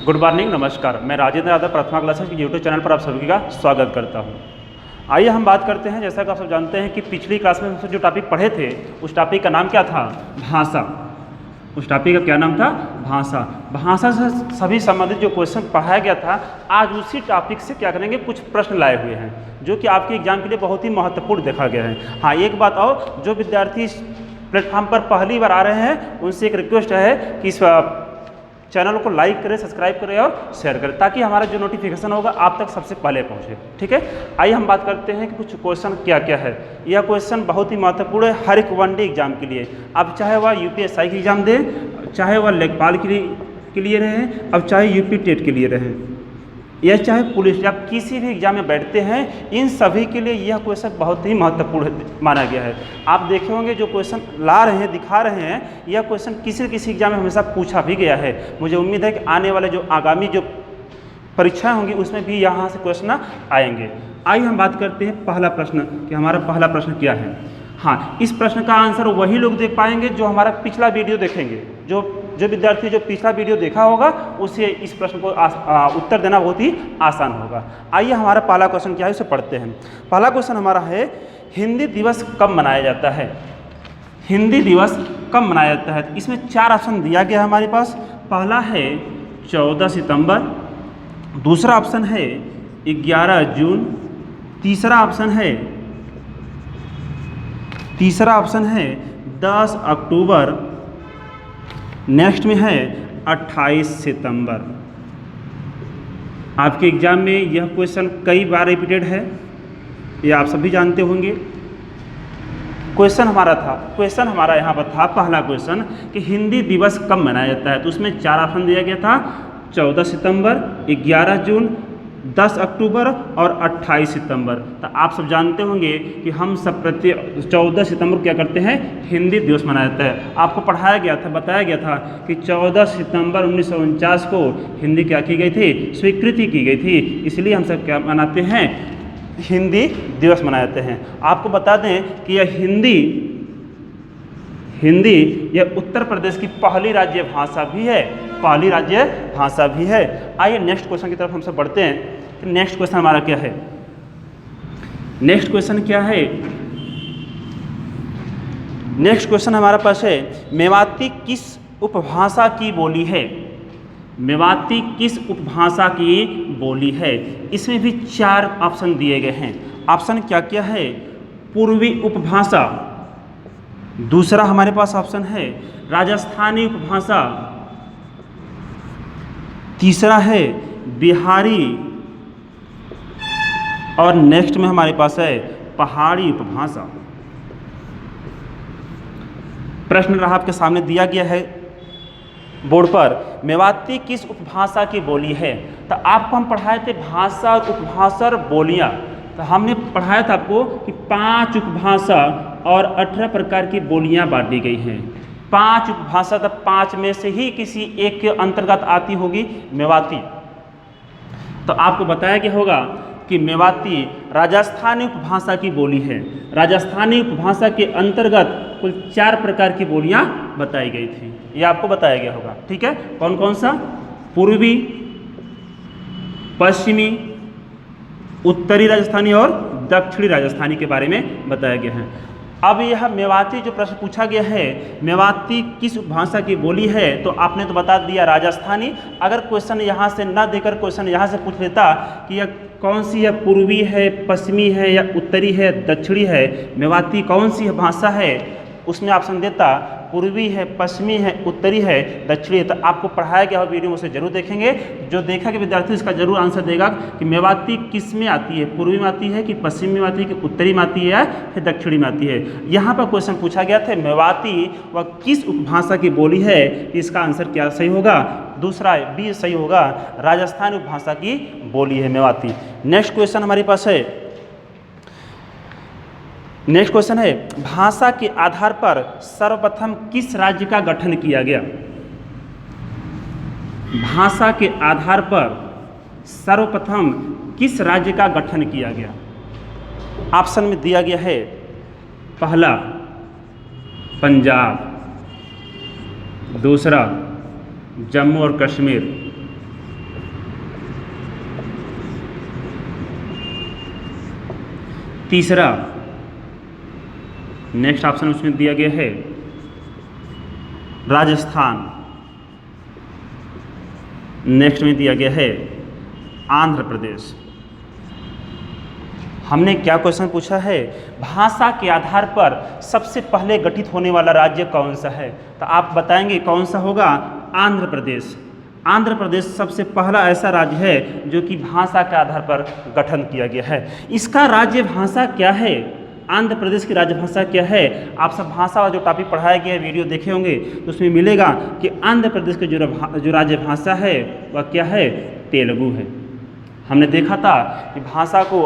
Good morning, नमस्कार। मैं राजेंद्र यादव प्रथमा classes के यूट्यूब चैनल पर आप सभी का स्वागत करता हूं। आइए हम बात करते हैं, जैसा कि आप सब जानते हैं कि पिछली क्लास में हम जो टॉपिक पढ़े थे उस टॉपिक का नाम क्या था? भाषा। उस टॉपिक का क्या नाम था? भाषा। भाषा से सभी संबंधित जो क्वेश्चन पढ़ाया गया था, आज उसी टॉपिक से क्या करेंगे, कुछ प्रश्न लाए हुए हैं जो कि आपके एग्जाम के लिए बहुत ही महत्वपूर्ण देखा गया है। हाँ, एक बात और, जो विद्यार्थी प्लेटफॉर्म पर पहली बार आ रहे हैं उनसे एक रिक्वेस्ट है कि इस चैनल को लाइक करें, सब्सक्राइब करें और शेयर करें, ताकि हमारा जो नोटिफिकेशन होगा आप तक सबसे पहले पहुंचे। ठीक है, आइए हम बात करते हैं कि कुछ क्वेश्चन क्या क्या है। यह क्वेश्चन बहुत ही महत्वपूर्ण है हर एक वनडे एग्जाम के लिए। अब चाहे वह यूपीएससी की एग्जाम दे, चाहे वह लेखपाल के लिए रहे, अब चाहे यूपी टेट के लिए रहे, या चाहे पुलिस या किसी भी एग्जाम में बैठते हैं, इन सभी के लिए यह क्वेश्चन बहुत ही महत्वपूर्ण माना गया है। आप देखे होंगे जो क्वेश्चन ला रहे हैं, दिखा रहे हैं, यह क्वेश्चन किसी न किसी एग्जाम में हमेशा पूछा भी गया है। मुझे उम्मीद है कि आने वाले जो आगामी जो परीक्षाएं होंगी उसमें भी यहाँ से क्वेश्चन आएंगे। आइए हम बात करते हैं पहला प्रश्न कि हमारा पहला प्रश्न क्या है। हाँ, इस प्रश्न का आंसर वही लोग देख पाएंगे जो हमारा पिछला वीडियो देखेंगे। जो विद्यार्थी जो पिछला वीडियो देखा होगा उसे इस प्रश्न को उत्तर देना बहुत ही आसान होगा। आइए हमारा पहला क्वेश्चन क्या है उसे पढ़ते हैं। पहला क्वेश्चन हमारा है, हिंदी दिवस कब मनाया जाता है? हिंदी दिवस कब मनाया जाता है? इसमें 4 ऑप्शन दिया गया है हमारे पास। पहला है 14 सितंबर, दूसरा ऑप्शन है 11 जून, तीसरा ऑप्शन है 10 अक्टूबर, नेक्स्ट में है 28 सितंबर। आपके एग्जाम में यह क्वेश्चन कई बार रिपीटेड है, ये आप सभी जानते होंगे। क्वेश्चन हमारा यहाँ पर था पहला क्वेश्चन कि हिंदी दिवस कब मनाया जाता है, तो उसमें 4 ऑप्शन दिया गया था, 14 सितंबर, 11 जून, 10 अक्टूबर और 28 सितंबर। तो आप सब जानते होंगे कि हम सब 14 सितंबर क्या करते हैं, हिंदी दिवस मनाया जाता है। आपको पढ़ाया गया था, बताया गया था कि 14 सितंबर 1949 को हिंदी क्या की गई थी, स्वीकृति की गई थी, इसलिए हम सब क्या मनाते हैं, हिंदी दिवस मनाते हैं। आपको बता दें कि यह हिंदी यह उत्तर प्रदेश की पहली राज्य भाषा भी है। आइए नेक्स्ट क्वेश्चन की तरफ हम सब बढ़ते हैं कि नेक्स्ट क्वेश्चन हमारा क्या है। नेक्स्ट क्वेश्चन हमारा पास है, मेवाती किस उपभाषा की बोली है? मेवाती किस उपभाषा की बोली है? इसमें भी 4 ऑप्शन दिए गए हैं। ऑप्शन क्या क्या है? पूर्वी उपभाषा, दूसरा हमारे पास ऑप्शन है राजस्थानी उपभाषा, तीसरा है बिहारी, और नेक्स्ट में हमारे पास है पहाड़ी उपभाषा। प्रश्न रहा आपके सामने दिया गया है बोर्ड पर, मेवाती किस उपभाषा की बोली है। तो आपको हम पढ़ाए थे भाषा और उपभाषा और बोलियां। तो हमने पढ़ाया था आपको कि 5 उपभाषा और 18 प्रकार की बोलियां बांटी गई हैं। 5 उपभाषा, तो 5 में से ही किसी एक के अंतर्गत आती होगी मेवाती। तो आपको बताया गया होगा कि मेवाती राजस्थानी उपभाषा की बोली है। राजस्थानी उपभाषा के अंतर्गत कुल 4 प्रकार की बोलियां बताई गई थी, यह आपको बताया गया होगा। ठीक है, कौन कौन सा? पूर्वी, पश्चिमी, उत्तरी राजस्थानी और दक्षिणी राजस्थानी के बारे में बताया गया है। अब यह मेवाती जो प्रश्न पूछा गया है, मेवाती किस भाषा की बोली है, तो आपने तो बता दिया राजस्थानी। अगर क्वेश्चन यहाँ से ना देकर क्वेश्चन यहाँ से पूछ लेता कि यह कौन सी है, पूर्वी है, पश्चिमी है या उत्तरी है, दक्षिणी है, मेवाती कौन सी भाषा है, उसमें ऑप्शन देता पूर्वी है, पश्चिमी है, उत्तरी है, दक्षिणी है, तो आपको पढ़ाया गया हो वीडियो में उसे जरूर देखेंगे। जो देखा कि विद्यार्थी इसका जरूर आंसर देगा कि मेवाती किस में आती है, पूर्वी में आती है कि पश्चिमी में आती है कि उत्तरी में आती है या फिर दक्षिणी में आती है। यहाँ पर क्वेश्चन पूछा गया था मेवाती वह किस उपभाषा की बोली है, इसका आंसर क्या सही होगा? दूसरा बी सही होगा, राजस्थानी उपभाषा की बोली है मेवाती। नेक्स्ट क्वेश्चन हमारे पास है, नेक्स्ट क्वेश्चन है, भाषा के आधार पर सर्वप्रथम किस राज्य का गठन किया गया? भाषा के आधार पर सर्वप्रथम किस राज्य का गठन किया गया? ऑप्शन में दिया गया है, पहला पंजाब, दूसरा जम्मू और कश्मीर, तीसरा नेक्स्ट ऑप्शन उसमें दिया गया है राजस्थान। नेक्स्ट में दिया गया है आंध्र प्रदेश। हमने क्या क्वेश्चन पूछा है, भाषा के आधार पर सबसे पहले गठित होने वाला राज्य कौन सा है, तो आप बताएंगे कौन सा होगा, आंध्र प्रदेश। आंध्र प्रदेश सबसे पहला ऐसा राज्य है जो कि भाषा के आधार पर गठन किया गया है। इसका राज्य भाषा क्या है, आंध्र प्रदेश की राजभाषा क्या है, आप सब भाषा वाला जो टॉपिक पढ़ाया गया है वीडियो देखे होंगे तो उसमें मिलेगा कि आंध्र प्रदेश की जो राज्य भाषा है वह क्या है, तेलुगु है। हमने देखा था कि भाषा को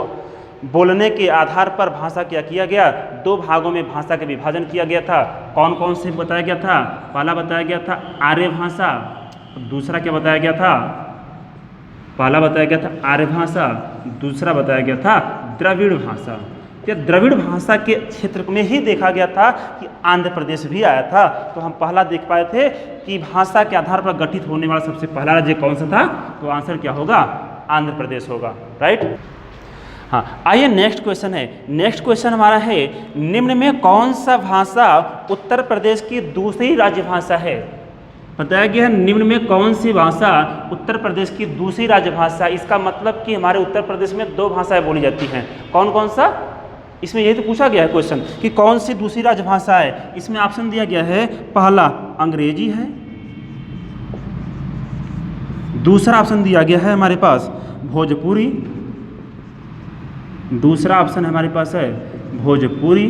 बोलने के आधार पर भाषा क्या किया गया, दो भागों में भाषा का विभाजन किया गया था। कौन कौन से बताया गया था, पहला बताया गया था आर्य भाषा, दूसरा क्या बताया गया था, पहला बताया गया था आर्य भाषा, दूसरा बताया गया था द्रविड़ भाषा। तो द्रविड़ भाषा के क्षेत्र में ही देखा गया था कि आंध्र प्रदेश भी आया था। तो हम पहला देख पाए थे कि भाषा के आधार पर गठित होने वाला सबसे पहला राज्य कौन सा था, तो आंसर क्या होगा, आंध्र प्रदेश होगा, राइट। हाँ, आइए नेक्स्ट क्वेश्चन है। नेक्स्ट क्वेश्चन हमारा है, निम्न में कौन सा भाषा उत्तर प्रदेश की दूसरी राज्य भाषा है। बताया गया है निम्न में कौन सी भाषा उत्तर प्रदेश की दूसरी राज्य भाषा। इसका मतलब कि हमारे उत्तर प्रदेश में दो भाषाएं बोली जाती हैं। कौन कौन सा, इसमें यही तो पूछा गया है क्वेश्चन कि कौन सी दूसरी राजभाषा है। इसमें ऑप्शन दिया गया है, पहला अंग्रेजी है, दूसरा ऑप्शन दिया गया है हमारे पास भोजपुरी, दूसरा ऑप्शन हमारे पास है भोजपुरी,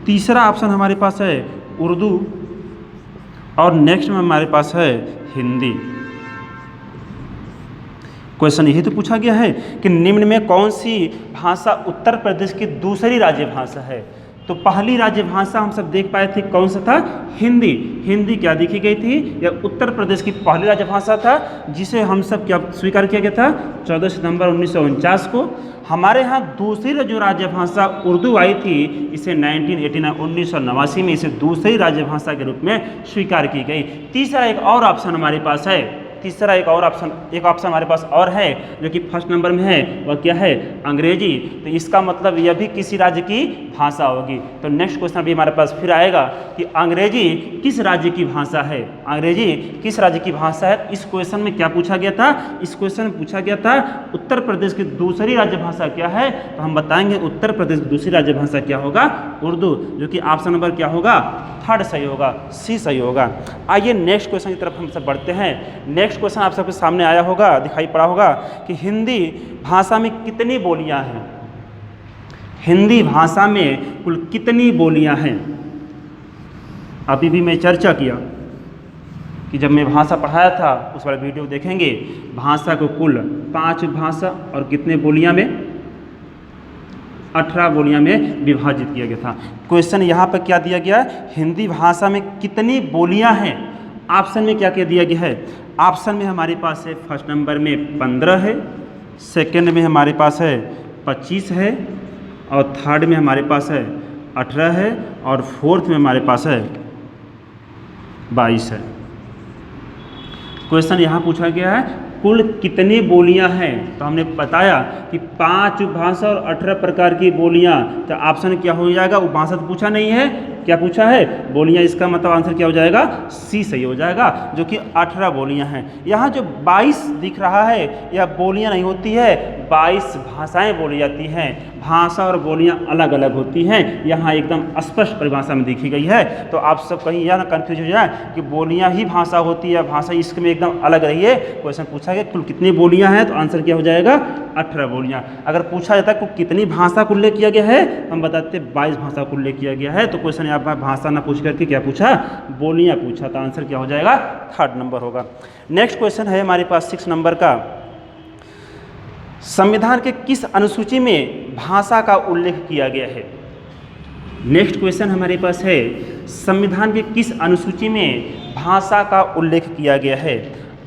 तीसरा ऑप्शन हमारे पास है उर्दू और नेक्स्ट में हमारे पास है हिंदी। क्वेश्चन यही तो पूछा गया है कि निम्न में कौन सी भाषा उत्तर प्रदेश की दूसरी राज्य भाषा है। तो पहली राज्य भाषा हम सब देख पाए थे कौन सा था, हिंदी। हिंदी क्या देखी गई थी, यह उत्तर प्रदेश की पहली राज्य भाषा था जिसे हम सब क्या स्वीकार किया गया था 14 सितंबर 1949 को। हमारे यहाँ दूसरी जो राज्य भाषा उर्दू आई थी, इसे 1989 में इसे दूसरी राज्य भाषा के रूप में स्वीकार की गई। तीसरा एक और ऑप्शन हमारे पास है, तीसरा एक ऑप्शन हमारे पास और है जो कि फर्स्ट नंबर में है, वह क्या है, अंग्रेजी। तो इसका मतलब यह भी किसी राज्य की भाषा होगी। तो नेक्स्ट क्वेश्चन भी हमारे पास फिर आएगा कि अंग्रेजी किस राज्य की भाषा है, अंग्रेजी किस राज्य की भाषा है। इस क्वेश्चन में क्या पूछा गया था, इस क्वेश्चन में पूछा गया था उत्तर प्रदेश की दूसरी राज्य भाषा क्या है, तो हम बताएंगे उत्तर प्रदेश की दूसरी राज्य भाषा क्या होगा, उर्दू, जो कि ऑप्शन नंबर क्या होगा, थर्ड सही होगा, सी सही होगा। आइए नेक्स्ट क्वेश्चन की तरफ हम सब बढ़ते हैं। नेक्स्ट क्वेश्चन आप सबके सामने आया होगा, दिखाई पड़ा होगा कि हिंदी भाषा में कितनी बोलियां हैं, हिंदी भाषा में कुल कितनी बोलियां हैं। अभी भी मैं चर्चा किया कि जब मैं भाषा पढ़ाया था उस वाला वीडियो देखेंगे, भाषा को कुल 5 भाषा और कितने बोलियां में, 18 बोलियां में विभाजित किया गया था। क्वेश्चन यहाँ पर क्या दिया गया है, हिंदी भाषा में कितनी बोलियां हैं। ऑप्शन में क्या क्या दिया गया है, ऑप्शन में हमारे पास है फर्स्ट नंबर में 15 है, सेकंड में हमारे पास है 25 है और थर्ड में हमारे पास है 18 है और फोर्थ में हमारे पास है 22 है। क्वेश्चन यहाँ पूछा गया है कुल कितनी बोलियां हैं, तो हमने बताया कि 5 भाषा और 18 प्रकार की बोलियां। तो ऑप्शन क्या हो जाएगा, वो भाषा तो पूछा नहीं है, क्या पूछा है, बोलियां। इसका मतलब आंसर क्या हो जाएगा, सी सही हो जाएगा, जो कि 18 बोलियां हैं। यहाँ जो 22 दिख रहा है यह बोलियां नहीं होती है, 22 भाषाएं बोली जाती हैं। भाषा और बोलियां अलग अलग होती हैं, यहाँ एकदम स्पष्ट परिभाषा में देखी गई है। तो आप सब कहीं यह ना कन्फ्यूज हो जाए कि बोलियां ही भाषा होती है, भाषा इसमें एकदम अलग रही है। क्वेश्चन पूछा गया कुल कितनी बोलियां हैं, तो आंसर क्या हो जाएगा, 18 बोलियां। अगर पूछा जाता है कितनी भाषा को उल्लेख किया गया है, हम बताते 22 भाषा को उल्लेख किया गया है। तो क्वेश्चन यहाँ पर भाषा ना पूछ करके क्या पूछा, बोलियां पूछा, तो आंसर क्या हो जाएगा, थर्ड नंबर होगा। नेक्स्ट क्वेश्चन है हमारे पास 6 नंबर का, संविधान के किस अनुसूची में भाषा का उल्लेख किया गया है। नेक्स्ट क्वेश्चन हमारे पास है, संविधान के किस अनुसूची में भाषा का उल्लेख किया गया है।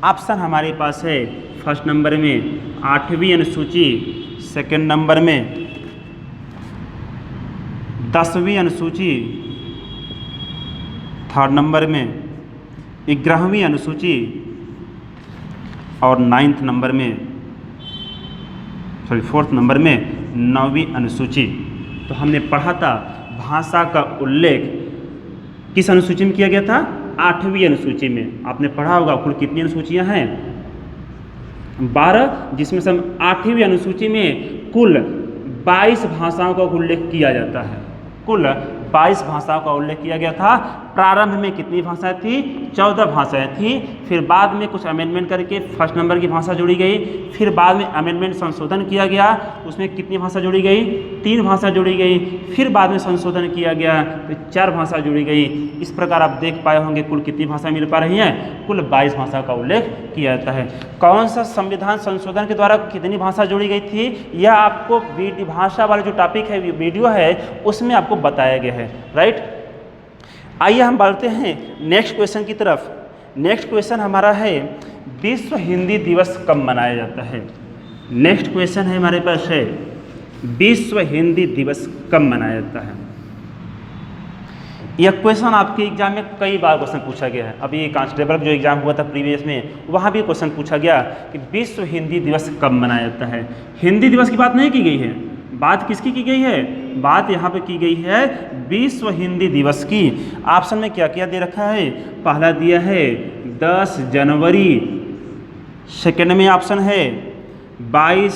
ऑप्शन हमारे पास है फर्स्ट नंबर में 8वीं अनुसूची, सेकंड नंबर में 10वीं अनुसूची, थर्ड नंबर में 11वीं अनुसूची और 9th नंबर में, फोर्थ नंबर में 9वीं अनुसूची। तो हमने पढ़ा था भाषा का उल्लेख किस अनुसूची में किया गया था? 8वीं अनुसूची में। आपने पढ़ा होगा कुल कितनी अनुसूचियां हैं? 12, जिसमें से हम 8वीं अनुसूची में कुल 22 भाषाओं का उल्लेख किया जाता है। कुल 22 भाषाओं का उल्लेख किया गया था। प्रारंभ में कितनी भाषाएं थी? 14 भाषाएं थी। फिर बाद में कुछ अमेंडमेंट करके फर्स्ट नंबर की भाषा जोड़ी गई। फिर बाद में अमेंडमेंट संशोधन किया गया, उसमें कितनी भाषा जोड़ी गई? 3 भाषा जोड़ी गई। फिर बाद में संशोधन किया गया तो 4 भाषा जोड़ी गई। इस प्रकार आप देख पाए होंगे कुल कितनी भाषा मिल पा रही हैं? कुल 22 भाषा का उल्लेख किया जाता है। कौन सा संविधान संशोधन के द्वारा कितनी भाषा जोड़ी गई थी, यह आपको भाषा वाला जो टॉपिक है, वीडियो है, उसमें आपको बताया गया है। राइट, आइए हम बढ़ते हैं नेक्स्ट क्वेश्चन की तरफ। नेक्स्ट क्वेश्चन हमारा है विश्व हिंदी दिवस कब मनाया जाता है? नेक्स्ट क्वेश्चन है हमारे पास है विश्व हिंदी दिवस कब मनाया जाता है? यह क्वेश्चन आपके एग्जाम में कई बार क्वेश्चन पूछा गया है। अभी कांस्टेबल जो एग्जाम हुआ था प्रीवियस में, वहाँ भी क्वेश्चन पूछा गया कि विश्व हिंदी दिवस कब मनाया जाता है। हिंदी दिवस की बात नहीं की गई है, बात किसकी की गई है? बात यहाँ पे की गई है विश्व हिंदी दिवस की। ऑप्शन में क्या क्या दे रखा है? पहला दिया है 10 जनवरी, सेकेंड में ऑप्शन है 22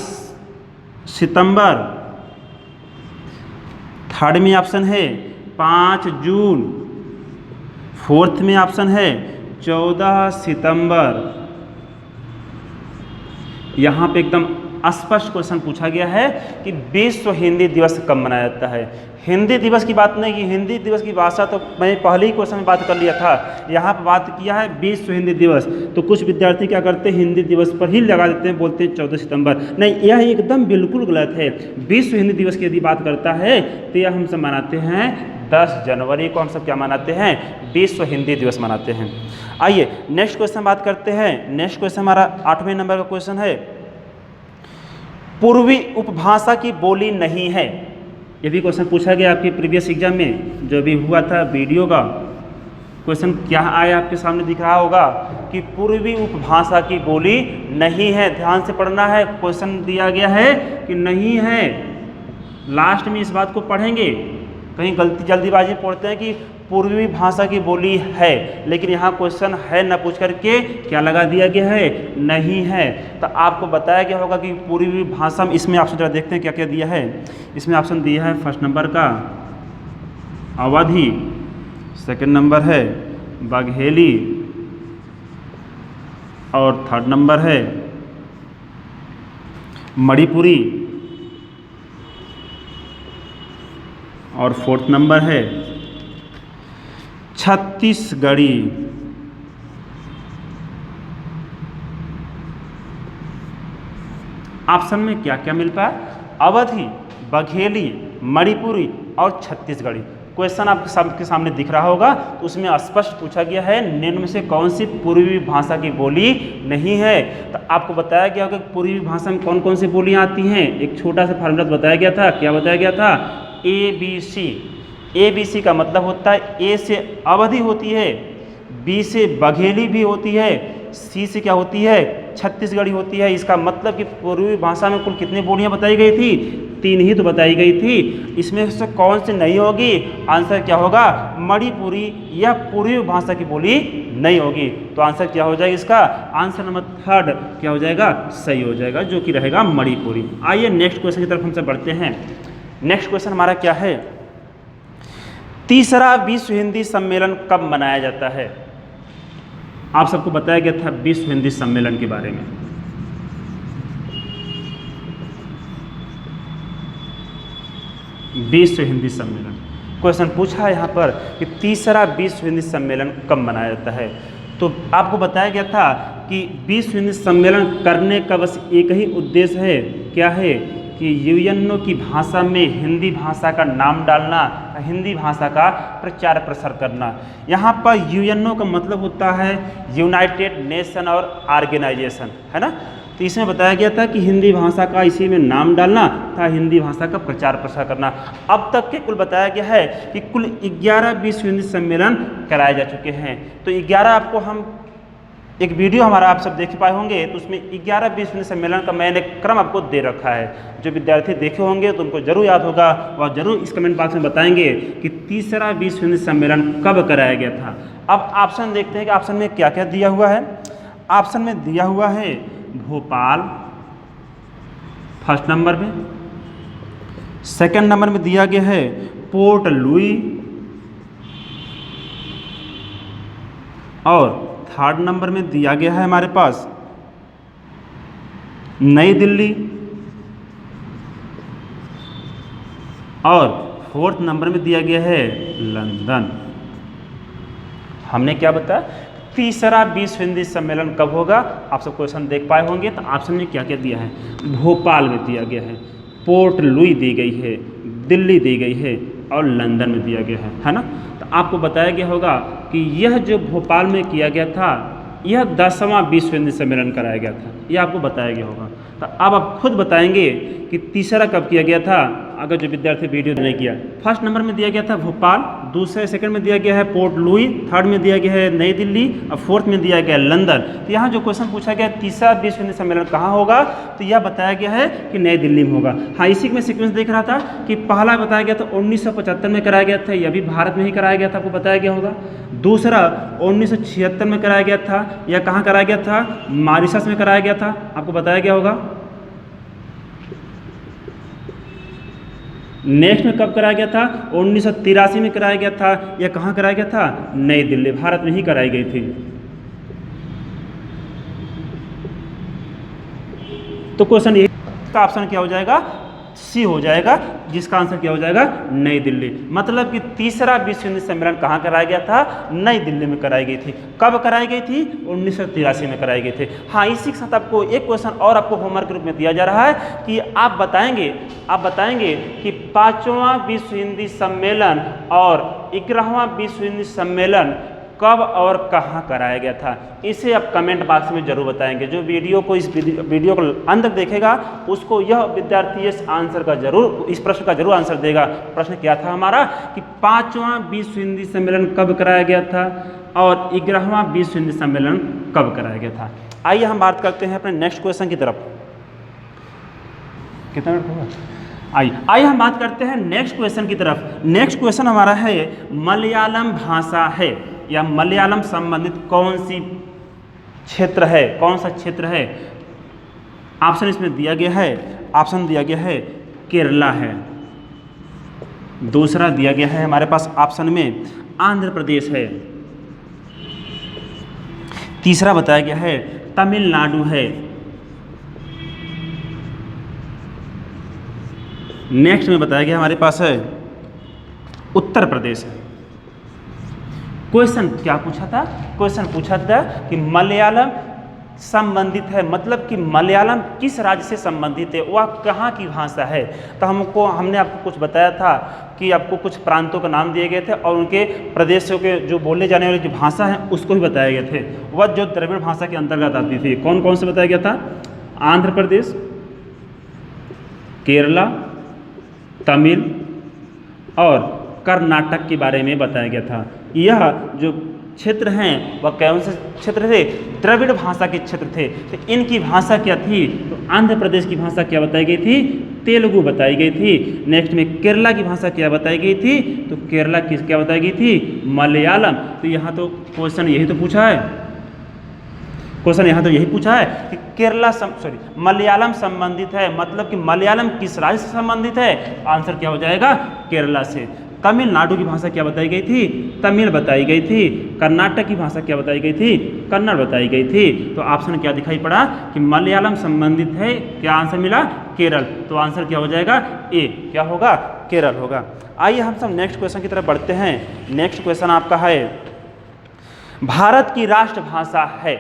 सितंबर, थर्ड में ऑप्शन है 5 जून, फोर्थ में ऑप्शन है 14 सितंबर। यहाँ पे एकदम स्पष्ट क्वेश्चन पूछा गया है कि विश्व हिंदी दिवस कब मनाया जाता है। हिंदी दिवस की बात नहीं की, हिंदी दिवस की भाषा तो मैं पहले ही क्वेश्चन में बात कर लिया था। यहाँ पर बात किया है विश्व हिंदी दिवस, तो कुछ विद्यार्थी क्या करते हैं, हिंदी दिवस पर ही लगा देते हैं, बोलते हैं 14 सितंबर। नहीं, यह एकदम बिल्कुल गलत है। विश्व हिंदी दिवस की यदि बात करता है तो यह हम सब मनाते हैं 10 जनवरी को। हम सब क्या मनाते हैं? विश्व हिंदी दिवस मनाते हैं। आइए नेक्स्ट क्वेश्चन बात करते हैं। नेक्स्ट क्वेश्चन हमारा 8वें नंबर का क्वेश्चन है पूर्वी उपभाषा की बोली नहीं है। ये भी क्वेश्चन पूछा गया आपके प्रीवियस एग्जाम में, जो भी हुआ था वीडियो का क्वेश्चन क्या आया आपके सामने दिख रहा होगा कि पूर्वी उपभाषा की बोली नहीं है। ध्यान से पढ़ना है, क्वेश्चन दिया गया है कि नहीं है। लास्ट में इस बात को पढ़ेंगे, कहीं गलती जल्दीबाजी पढ़ते हैं कि पूर्वी भाषा की बोली है, लेकिन यहाँ क्वेश्चन है न पूछ करके क्या लगा दिया गया है? नहीं है। तो आपको बताया गया होगा कि पूर्वी भाषा में, इसमें ऑप्शन जरा देखते हैं क्या क्या दिया है। इसमें ऑप्शन दिया है फर्स्ट नंबर का अवधी, सेकंड नंबर है बघेली, और थर्ड नंबर है मणिपुरी, और फोर्थ नंबर है छत्तीसगढ़ी। ऑप्शन में क्या क्या मिल पाया? अवधी, बघेली, मणिपुरी और छत्तीसगढ़ी। क्वेश्चन आपके सबके सामने दिख रहा होगा, तो उसमें स्पष्ट पूछा गया है निम्न में से कौन सी पूर्वी भाषा की बोली नहीं है। तो आपको बताया गया होगा कि पूर्वी भाषा में कौन कौन सी बोलियां आती हैं। एक छोटा सा फार्मूला बताया गया था। क्या बताया गया था? ABC। ABC का मतलब होता है A से अवधी होती है, B से बघेली भी होती है, C से क्या होती है? छत्तीसगढ़ी होती है। इसका मतलब कि पूर्वी भाषा में कुल कितनी बोलियां बताई गई थी? 3 ही तो बताई गई थी। इसमें से कौन सी नहीं होगी? आंसर क्या होगा? मणिपुरी या पूर्वी भाषा की बोली नहीं होगी। तो आंसर क्या हो जाएगा इसका? आंसर नंबर 3 क्या हो जाएगा? सही हो जाएगा, जो कि रहेगा मणिपुरी। आइए नेक्स्ट क्वेश्चन की तरफ हमसे बढ़ते हैं। नेक्स्ट क्वेश्चन हमारा क्या है? तीसरा विश्व हिंदी सम्मेलन कब मनाया जाता है? आप सबको बताया गया था विश्व हिंदी सम्मेलन के बारे में। विश्व हिंदी सम्मेलन क्वेश्चन पूछा है यहाँ पर कि तीसरा विश्व हिंदी सम्मेलन कब मनाया जाता है। तो आपको बताया गया था कि विश्व हिंदी सम्मेलन करने का बस एक ही उद्देश्य है। क्या है? कि यूएनओ की भाषा में हिंदी भाषा का नाम डालना, हिंदी भाषा का प्रचार प्रसार करना। यहाँ पर यूएनओ का मतलब होता है यूनाइटेड नेशन और ऑर्गेनाइजेशन, है ना। तो इसमें बताया गया था कि हिंदी भाषा का इसी में नाम डालना था, हिंदी भाषा का प्रचार प्रसार करना। अब तक के कुल बताया गया है कि कुल 11 विश्व हिंदी सम्मेलन कराए जा चुके हैं। तो 11 आपको हम एक वीडियो हमारा आप सब देख पाए होंगे, तो उसमें 11-20 हिंदी सम्मेलन का मैंने क्रम आपको दे रखा है। जो विद्यार्थी देखे होंगे तो उनको जरूर याद होगा, वह जरूर इस कमेंट बॉक्स में बताएंगे कि तीसरा विश्व हिंदी सम्मेलन कब कराया गया था। अब ऑप्शन देखते हैं कि ऑप्शन में क्या क्या दिया हुआ है। ऑप्शन में दिया हुआ है भोपाल फर्स्ट नंबर में, सेकंड नंबर में दिया गया है पोर्ट लुई, और थर्ड नंबर में दिया गया है हमारे पास नई दिल्ली, और फोर्थ नंबर में दिया गया है लंदन। हमने क्या बताया, तीसरा विश्व हिंदी सम्मेलन कब होगा। आप सब क्वेश्चन देख पाए होंगे, तो ऑप्शन में क्या क्या दिया है, भोपाल में दिया गया है, पोर्ट लुई दी गई है, दिल्ली दी गई है, और लंदन में दिया गया है ना। तो आपको बताया गया होगा कि यह जो भोपाल में किया गया था, यह 10वां विश्व हिंदी सम्मेलन कराया गया था, यह आपको बताया गया होगा। तो अब आप खुद बताएंगे कि तीसरा कब किया गया था, अगर जो विद्यार्थी वीडियो नहीं किया। फर्स्ट नंबर में दिया गया था भोपाल, दूसरे सेकंड में दिया गया है पोर्ट लुई, थर्ड में दिया गया है नई दिल्ली, और फोर्थ में दिया गया है लंदन। तो यहाँ जो क्वेश्चन पूछा गया तीसरा विश्व हिंदी सम्मेलन कहाँ होगा, तो यह बताया गया है कि नई दिल्ली में होगा। हाँ, इसी में सीक्वेंस देख रहा था कि पहला बताया गया था 1975 में कराया गया था, यह भी भारत में ही कराया गया था, आपको बताया गया होगा। दूसरा 1976 में कराया गया था, यह कहाँ कराया गया था, मॉरिशस में कराया गया था, आपको बताया गया होगा। नेक्स्ट में कब कराया गया था, 1983 में कराया गया था, यह कहाँ कराया गया था, नई दिल्ली, भारत में ही कराई गई थी। तो क्वेश्चन ये का ऑप्शन क्या हो जाएगा, सी हो जाएगा, जिसका आंसर क्या हो जाएगा, नई दिल्ली। मतलब कि तीसरा विश्व हिंदी सम्मेलन कहाँ कराया गया था, नई दिल्ली में कराई गई थी। कब कराई गई थी, 1983 में कराई गई थी। हाँ, इसी के साथ आपको एक क्वेश्चन और आपको होमवर्क के रूप में दिया जा रहा है कि आप बताएंगे कि 5वां विश्व हिंदी सम्मेलन और 11वां विश्व हिंदी सम्मेलन कब और कहाँ कराया गया था। इसे आप कमेंट बॉक्स में जरूर बताएंगे। जो वीडियो को इस वीडियो को अंत तक देखेगा उसको यह विद्यार्थी इस आंसर का जरूर, इस प्रश्न का जरूर आंसर देगा। प्रश्न क्या था हमारा कि 5वां विश्व हिंदी सम्मेलन कब कराया गया था और 11वां विश्व हिंदी सम्मेलन कब कराया गया था। आइए हम बात करते हैं अपने नेक्स्ट क्वेश्चन की तरफ। कितना मिनट हुआ? आइए हम बात करते हैं नेक्स्ट क्वेश्चन की तरफ। नेक्स्ट क्वेश्चन हमारा है मलयालम भाषा है या मलयालम संबंधित कौन सी क्षेत्र है, कौन सा क्षेत्र है। ऑप्शन इसमें दिया गया है, ऑप्शन दिया गया है केरला है, दूसरा दिया गया है हमारे पास ऑप्शन में आंध्र प्रदेश है, तीसरा बताया गया है तमिलनाडु है, नेक्स्ट में बताया गया हमारे पास है उत्तर प्रदेश है। क्वेश्चन क्या पूछा था, क्वेश्चन पूछा था कि मलयालम संबंधित है, मतलब कि मलयालम किस राज्य से संबंधित है, वह कहाँ की भाषा है। तो हमने आपको कुछ बताया था कि आपको कुछ प्रांतों का नाम दिए गए थे और उनके प्रदेशों के जो बोले जाने वाली जो भाषा है उसको भी बताए गए थे। वह जो द्रविड़ भाषा के अंतर्गत आती थी। कौन कौन से बताया गया था, आंध्र प्रदेश, केरला, तमिल और कर्नाटक के बारे में बताया गया था। यह जो क्षेत्र हैं वह कौन से क्षेत्र थे, द्रविड़ भाषा के क्षेत्र थे। तो इनकी भाषा क्या थी, तो आंध्र प्रदेश की भाषा क्या बताई गई थी, तेलुगु बताई गई थी। नेक्स्ट में केरला की भाषा क्या बताई गई थी, तो केरला की क्या बताई गई थी, मलयालम। तो यहाँ तो क्वेश्चन यही तो पूछा है, क्वेश्चन यहाँ तो यही पूछा है कि मलयालम संबंधित है, मतलब कि मलयालम किस राज्य से संबंधित है। आंसर क्या हो जाएगा, केरला से। तमिलनाडु की भाषा क्या बताई गई थी, तमिल बताई गई थी। कर्नाटक की भाषा क्या बताई गई थी, कन्नड़ बताई गई थी। तो ऑप्शन क्या दिखाई पड़ा कि मलयालम संबंधित है, क्या आंसर मिला, केरल। तो आंसर क्या हो जाएगा, ए, क्या होगा, केरल होगा। आइए हम सब नेक्स्ट क्वेश्चन की तरफ बढ़ते हैं। नेक्स्ट क्वेश्चन आपका है भारत की राष्ट्रभाषा है,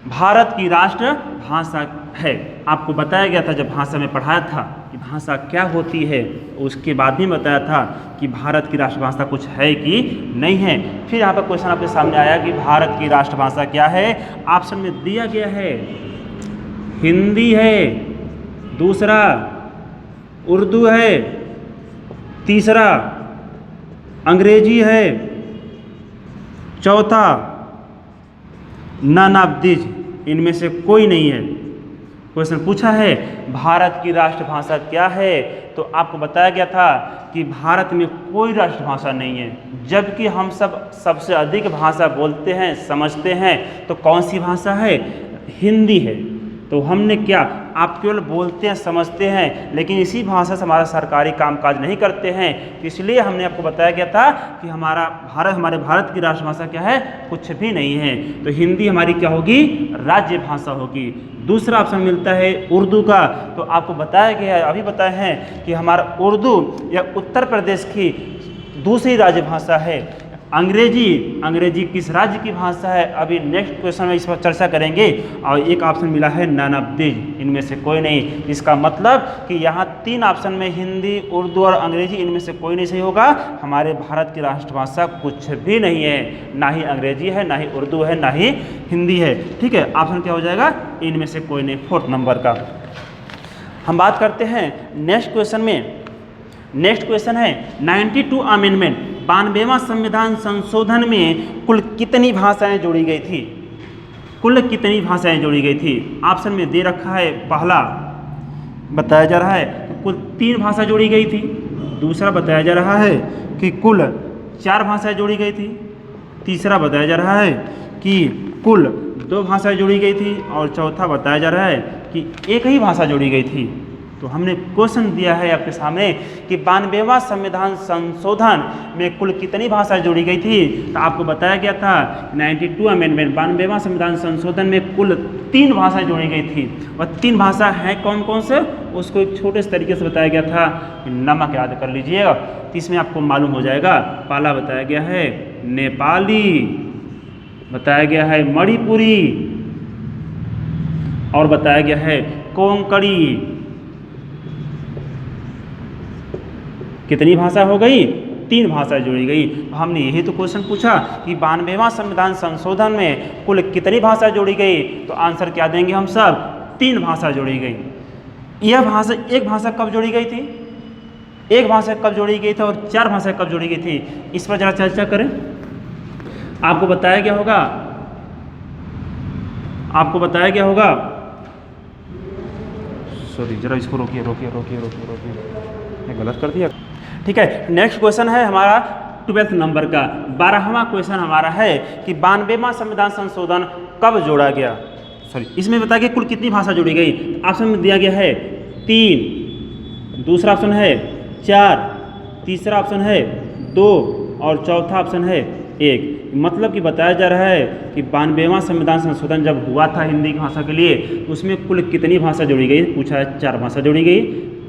भारत की राष्ट्रभाषा है। आपको बताया गया था जब भाषा में पढ़ाया था कि भाषा क्या होती है, उसके बाद भी बताया था कि भारत की राष्ट्रभाषा कुछ है कि नहीं है। फिर यहाँ पर क्वेश्चन आपके सामने आया कि भारत की राष्ट्रभाषा क्या है। ऑप्शन में दिया गया है हिंदी है, दूसरा उर्दू है, तीसरा अंग्रेजी है, चौथा नन ऑफ दिस, इनमें से कोई नहीं है। क्वेश्चन पूछा है भारत की राष्ट्रभाषा क्या है, तो आपको बताया गया था कि भारत में कोई राष्ट्रभाषा नहीं है, जबकि हम सबसे अधिक भाषा बोलते हैं, समझते हैं। तो कौन सी भाषा है? हिंदी है। तो हमने क्या, आप केवल बोलते हैं, समझते हैं, लेकिन इसी भाषा से हमारा सरकारी कामकाज नहीं करते हैं। तो इसलिए हमने आपको बताया गया था कि हमारे भारत की राष्ट्रभाषा क्या है? कुछ भी नहीं है। तो हिंदी हमारी क्या होगी? राज्य भाषा होगी। दूसरा ऑप्शन मिलता है उर्दू का। तो आपको बताया गया है, अभी बताया है कि हमारा उर्दू या उत्तर प्रदेश की दूसरी राज्य भाषा है। अंग्रेजी किस राज्य की भाषा है? अभी नेक्स्ट क्वेश्चन में इस पर चर्चा करेंगे। और एक ऑप्शन मिला है नन ऑफ दिस, इनमें से कोई नहीं। इसका मतलब कि यहाँ 3 ऑप्शन में हिंदी, उर्दू और अंग्रेजी, इनमें से कोई नहीं सही होगा। हमारे भारत की राष्ट्रभाषा कुछ भी नहीं है, ना ही अंग्रेजी है, ना ही उर्दू है, ना ही हिंदी है। ठीक है, ऑप्शन क्या हो जाएगा? इनमें से कोई नहीं, 4th नंबर का। हम बात करते हैं नेक्स्ट क्वेश्चन में। नेक्स्ट क्वेश्चन है 92 अमेंडमेंट, 92वां संविधान संशोधन में कुल कितनी भाषाएं जोड़ी गई थी? कुल कितनी भाषाएं जोड़ी गई थी? ऑप्शन में दे रखा है, पहला बताया जा रहा है कि कुल 3 भाषा जोड़ी गई थी। दूसरा बताया जा रहा है कि कुल 4 भाषाएं जोड़ी गई थी। तीसरा बताया जा रहा है कि कुल 2 भाषाएं जोड़ी गई थी। और चौथा बताया जा रहा है कि एक ही भाषा जोड़ी गई थी। तो हमने क्वेश्चन दिया है आपके सामने कि 92वां संविधान संशोधन में कुल कितनी भाषा जोड़ी गई थी? तो आपको बताया गया था 92 अमेंडमेंट, 92वां संविधान संशोधन में कुल 3 भाषा जोड़ी गई थी। और 3 भाषा हैं कौन कौन से? उसको एक छोटे से तरीके से बताया गया था, नमक याद कर लीजिएगा, तो इसमें आपको मालूम हो जाएगा। पहला बताया गया है नेपाली, बताया गया है मणिपुरी, और बताया गया है कोंकणी। कितनी भाषा हो गई? 3 भाषा जोड़ी गई। हमने यही तो क्वेश्चन पूछा कि 92वां संविधान संशोधन में कुल कितनी भाषा जोड़ी गई? तो आंसर क्या देंगे हम सब? 3 भाषा जोड़ी गई। एक भाषा कब जोड़ी गई थी? एक भाषा कब जोड़ी गई थी? और 4 भाषा कब जोड़ी गई थी? इस पर जरा चर्चा करें। आपको बताया गया होगा, सॉरी, जरा इसको रोकिए, मैं गलत कर दिया। ठीक है, नेक्स्ट क्वेश्चन है हमारा 12th नंबर का। 12वां क्वेश्चन हमारा है कि 92वां संविधान संशोधन कब जोड़ा गया? इसमें बताया कि कुल कितनी भाषा जोड़ी गई? ऑप्शन में दिया गया है 3, दूसरा ऑप्शन है 4, तीसरा ऑप्शन है 2 और चौथा ऑप्शन है 1। मतलब कि बताया जा रहा है कि 92वां संविधान संशोधन जब हुआ था हिंदी भाषा के लिए, तो उसमें कुल कितनी भाषा जोड़ी गई? पूछा है 4 भाषा जोड़ी गई,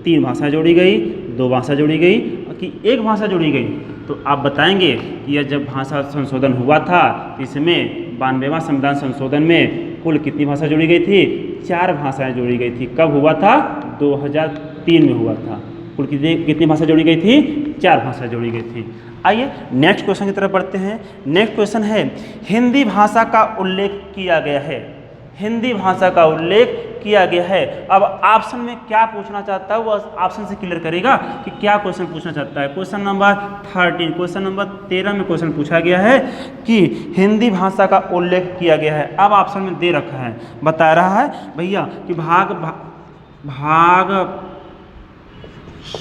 3 भाषा जोड़ी गई, 2 भाषा जोड़ी गई कि 1 भाषा जोड़ी गई? तो आप बताएंगे कि यह जब भाषा संशोधन हुआ था, इसमें 92वां संविधान संशोधन में कुल कितनी भाषा जोड़ी गई थी? 4 भाषाएं जोड़ी गई थी। कब हुआ था? 2003 में हुआ था। कुल कितनी भाषा जोड़ी गई थी? 4 भाषा जोड़ी गई थी। आइए नेक्स्ट क्वेश्चन की तरफ बढ़ते हैं। नेक्स्ट क्वेश्चन है हिंदी भाषा का उल्लेख किया गया है। हिंदी भाषा का उल्लेख किया गया है। अब ऑप्शन में क्या पूछना चाहता है वो ऑप्शन से क्लियर करेगा कि क्या क्वेश्चन पूछना चाहता है। क्वेश्चन नंबर 13, क्वेश्चन नंबर 13 में क्वेश्चन पूछा गया है कि हिंदी भाषा का उल्लेख किया गया है। अब ऑप्शन में दे रखा है, बता रहा है भैया कि भाग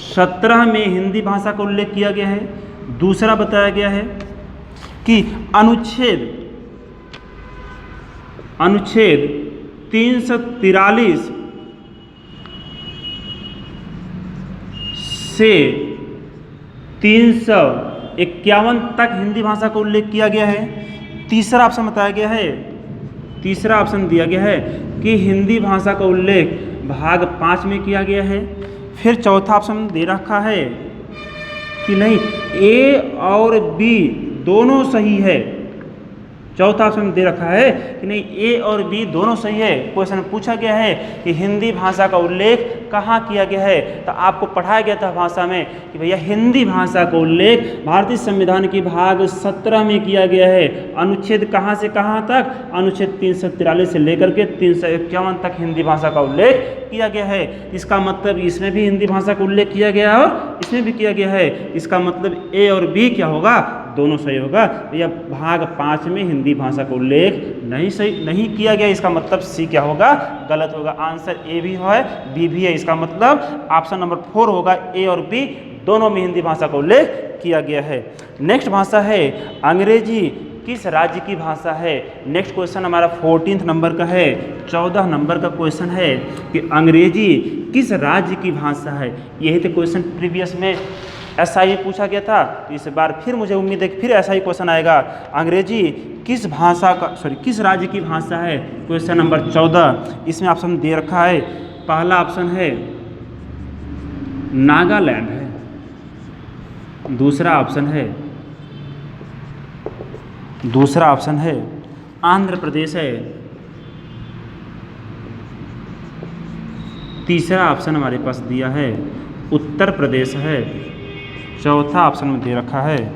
17 में हिंदी भाषा का उल्लेख किया गया है। दूसरा बताया गया है कि अनुच्छेद 343 से 351 तक हिंदी भाषा का उल्लेख किया गया है। तीसरा ऑप्शन बताया गया है, तीसरा ऑप्शन दिया गया है कि हिंदी भाषा का उल्लेख भाग 5 में किया गया है। फिर चौथा ऑप्शन दे रखा है कि नहीं, ए और बी दोनों सही है। चौथा ऑप्शन दे रखा है कि नहीं, ए और बी दोनों सही है। क्वेश्चन पूछा गया है कि हिंदी भाषा का उल्लेख कहाँ किया गया है, तो आपको पढ़ाया गया था भाषा में कि भैया हिंदी भाषा का उल्लेख भारतीय संविधान की भाग 17 में किया गया है। अनुच्छेद कहाँ से कहाँ तक? अनुच्छेद 343 से लेकर के 351 तक हिंदी भाषा का उल्लेख किया गया है। इसका मतलब इसमें भी हिंदी भाषा का उल्लेख किया गया है और इसमें भी किया गया है। इसका मतलब ए और बी क्या होगा? दोनों सही होगा। या भाग 5 में हिंदी भाषा का उल्लेख नहीं किया गया, इसका मतलब सी क्या होगा, गलत होगा। आंसर ए भी है बी भी है, इसका मतलब ऑप्शन नंबर 4 होगा। ए और बी दोनों में हिंदी भाषा का उल्लेख किया गया है। नेक्स्ट भाषा है अंग्रेजी किस राज्य की भाषा है। नेक्स्ट क्वेश्चन हमारा 14 नंबर का है, 14 नंबर का क्वेश्चन है कि अंग्रेजी किस राज्य की भाषा है। यही तो क्वेश्चन प्रीवियस में ऐसा ही पूछा गया था, तो इस बार फिर मुझे उम्मीद है कि फिर ऐसा ही क्वेश्चन आएगा। अंग्रेजी किस राज्य की भाषा है, क्वेश्चन नंबर 14। इसमें ऑप्शन दे रखा है, पहला ऑप्शन है नागालैंड है, दूसरा ऑप्शन है आंध्र प्रदेश है, तीसरा ऑप्शन हमारे पास दिया है उत्तर प्रदेश है, चौथा ऑप्शन में दे रखा है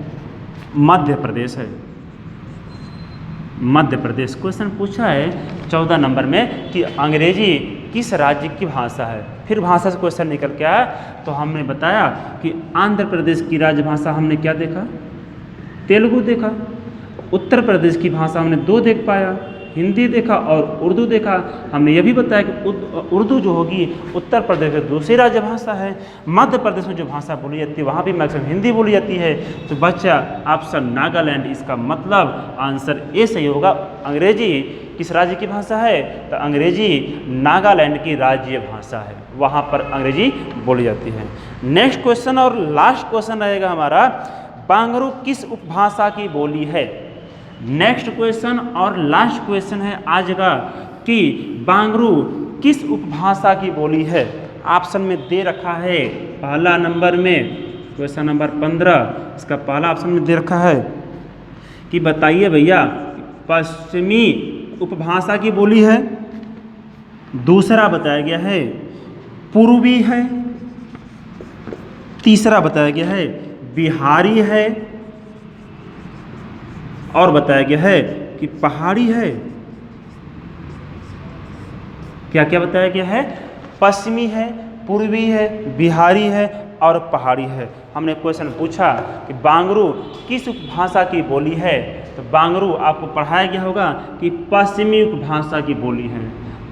मध्य प्रदेश है। मध्य प्रदेश क्वेश्चन पूछा है 14 नंबर में कि अंग्रेजी किस राज्य की भाषा है। फिर भाषा से क्वेश्चन निकल के आया, तो हमने बताया कि आंध्र प्रदेश की राजभाषा हमने क्या देखा, तेलुगु देखा। उत्तर प्रदेश की भाषा हमने 2 देख पाया, हिंदी देखा और उर्दू देखा। हमने यह भी बताया कि उर्दू जो होगी उत्तर प्रदेश की दूसरी राज्य भाषा है। मध्य प्रदेश में जो भाषा बोली जाती है वहाँ भी मैक्सिमम हिंदी बोली जाती है। तो बच्चा ऑप्शन नागालैंड, इसका मतलब आंसर ए सही होगा। अंग्रेजी किस राज्य की भाषा है, तो अंग्रेजी नागालैंड की राज्य भाषा है, वहाँ पर अंग्रेजी बोली जाती है। नेक्स्ट क्वेश्चन और लास्ट क्वेश्चन रहेगा हमारा, बांगरू किस उपभाषा की बोली है। नेक्स्ट क्वेश्चन और लास्ट क्वेश्चन है आज का कि बांगरू किस उपभाषा की बोली है। ऑप्शन में दे रखा है, पहला नंबर में क्वेश्चन नंबर 15, इसका पहला ऑप्शन में दे रखा है कि बताइए भैया पश्चिमी उपभाषा की बोली है। दूसरा बताया गया है पूर्वी है, तीसरा बताया गया है बिहारी है, और बताया गया है कि पहाड़ी है। क्या क्या बताया गया है, पश्चिमी है, पूर्वी है, बिहारी है और पहाड़ी है। हमने क्वेश्चन पूछा कि बांगरू किस उपभाषा की बोली है, तो बांगरू आपको पढ़ाया गया होगा कि पश्चिमी उपभाषा की बोली है।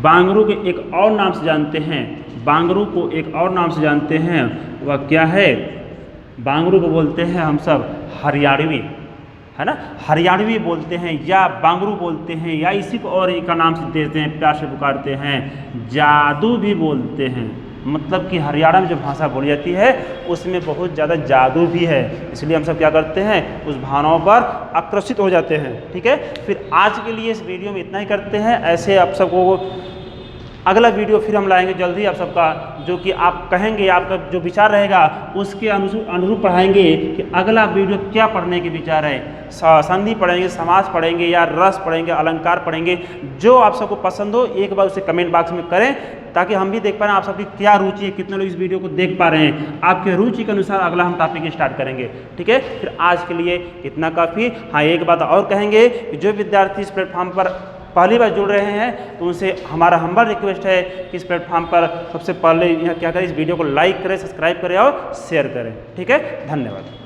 बांगरू के एक और नाम से जानते हैं, बांगरू को एक और नाम से जानते हैं, वह क्या है, बांगरू को बोलते हैं हम सब हरियाणवी, है ना, हरियाणवी बोलते हैं या बांगरू बोलते हैं, या इसी को और एक का नाम से देते हैं, प्यार से पुकारते हैं, जादू भी बोलते हैं। मतलब कि हरियाणा में जो भाषा बोली जाती है उसमें बहुत ज़्यादा जादू भी है, इसलिए हम सब क्या करते हैं, उस भावनाओं पर आकर्षित हो जाते हैं। ठीक है, फिर आज के लिए इस वीडियो में इतना ही करते हैं। ऐसे आप सबको अगला वीडियो फिर हम लाएंगे जल्दी आप सबका, जो कि आप कहेंगे, आपका जो विचार रहेगा उसके अनुरूप पढ़ाएंगे कि अगला वीडियो क्या पढ़ने के विचार है। संधि पढ़ेंगे, समास पढ़ेंगे या रस पढ़ेंगे, अलंकार पढ़ेंगे, जो आप सबको पसंद हो एक बार उसे कमेंट बॉक्स में करें, ताकि हम भी देख पा रहे हैं आप सबकी क्या रुचि है, कितने लोग इस वीडियो को देख पा रहे हैं। आपके रुचि के अनुसार अगला हम टॉपिक स्टार्ट करेंगे। ठीक है, फिर आज के लिए इतना काफ़ी। हाँ, एक बात और कहेंगे कि जो विद्यार्थी इस प्लेटफॉर्म पर पहली बार जुड़ रहे हैं तो उनसे हमारा हम्बल रिक्वेस्ट है कि इस प्लेटफॉर्म पर सबसे पहले यहाँ क्या करें, इस वीडियो को लाइक करें, सब्सक्राइब करें और शेयर करें। ठीक है, धन्यवाद।